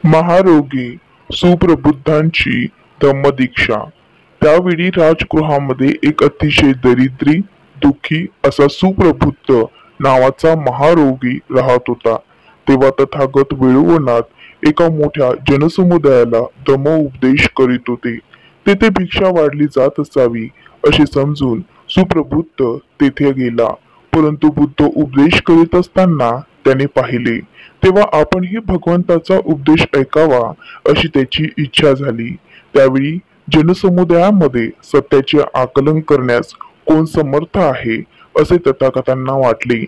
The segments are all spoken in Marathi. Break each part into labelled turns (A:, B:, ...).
A: महारोगी सुप्रबुद्धांची धम्मदीक्षा। त्यावेळी राजगृहामध्ये एक अतिशय दरिद्री, दुःखी असा सुप्रबुद्ध नावाचा महारोगी राहत होता। तेव्हा तथागत वेळोवनात एका मोठ्या जनसमुदायाला धम्मोपदेश करीत होते। तेथे भिक्षा वाढली जात असावी असे समजून सुप्रबुद्ध तेथे गेला। परंतु बुद्ध उपदेश करीत असताना त्याने पाहिले, तेव्हा आपणही भगवंताचा उपदेश ऐकावा अशी त्याची इच्छा झाली। त्यावेळी जनसमुदायामध्ये सत्याचे आकलन करण्यास कोण समर्थ आहे असे तथागतांना वाटले।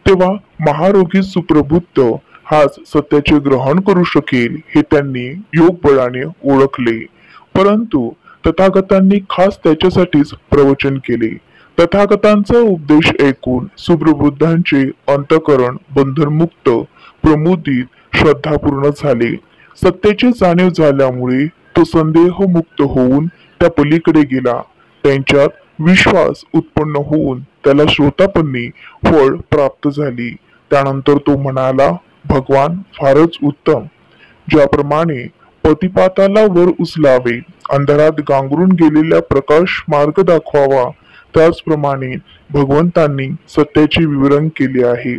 A: तेव्हा महारोगी सुप्रबुद्ध हाच सत्याचे ग्रहण करू शकेल हे त्यांनी योगबळाने ओळखले। परंतु तथागतांनी खास त्याच्यासाठीच प्रवचन केले। तथागतांचा उपदेश ऐकून सुप्रबुद्धांचे अंतःकरण बंधनमुक्त, प्रमुदित, श्रद्धापूर्ण झाले। सत्याची जाणीव झाल्यामुळे तो संदेहमुक्त होऊन त्या पलीकडे गेला। त्यांच्यात विश्वास उत्पन्न होऊन त्याला श्रोतापन्नी फळ प्राप्त झाली। त्यानंतर तो म्हणाला, भगवान फारच उत्तम। ज्याप्रमाणे पतिपाताला वर उचलावे, अंधारात गांगरून गेलेल्या प्रकाश मार्ग दाखवावा, त्याचप्रमाणे भगवंतांनी सत्याचे विवरण केले आहे।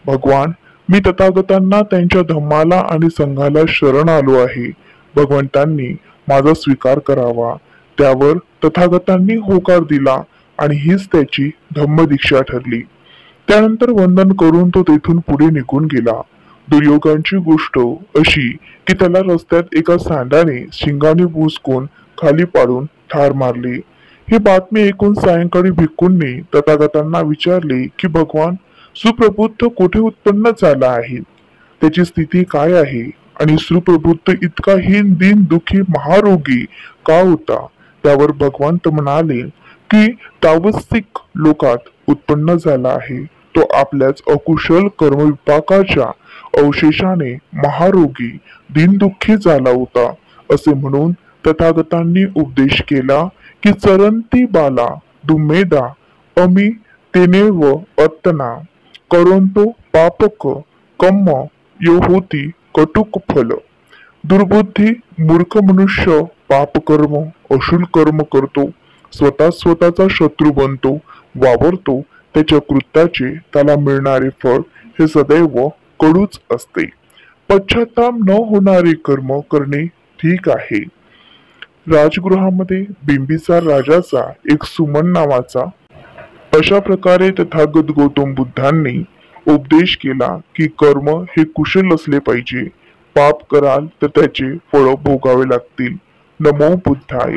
A: भगवान, मी तथागतांना त्यांच्या धम्माला आणि संघाला शरण आलो आहे। भगवंतांनी माझा स्वीकार करावा। त्यावर तथागतांनी होकार दिला आणि हीच त्याची धम्मदीक्षा ठरली। त्यानंतर वंदन करून तो तेथून पुढे निघून गेला। दुर्योगांची गोष्ट अशी की त्याला रस्त्यात एका सांडाने शिंगाने बुचकून खाली पाडून ठार मारले। ही बातमी ऐकून सायंकाळी भिक्खूंनी तथागतांना विचारले की भगवान, सुप्रबुद्ध कुठे उत्पन्न झाला आहे, त्याची स्थिती काय आहे आणि सुप्रबुद्ध इतका हीन, दीन, दुःखी, महारोगी का होता? त्यावर भगवंत म्हणाले की तावस्तिक लोकात उत्पन्न झाला आहे। तो आपल्याच अकुशल कर्मविपाकाच्या अवशेषाने महारोगी, दीनदुःखी झाला होता। असे म्हणून तथागतांनी उपदेश केला की चरंती बाला दुमेदा अमी तेनेव अत्तना करोंतो पापक कम्म यो होती कटुक फल। दुर्बुद्धी मूर्ख मनुष्य पापकर्म, अशुल कर्म करतो, स्वतःचा शत्रू बनतो, वावरतो। त्याच्या कृत्याचे त्याला मिळणारे फळ हे सदैव कडूच असते। पश्चाताप न होणारे कर्म करणे ठीक आहे। राजगृहामध्ये बिंबिसार राजाचा एक सुमन नावाचा अशा प्रकारे तथागत गौतम बुद्धांनी उपदेश केला की कर्म हे कुशल असले पाहिजे। पाप कराल तर त्याचे फळ भोगावे लागतील। नमो बुद्धाय।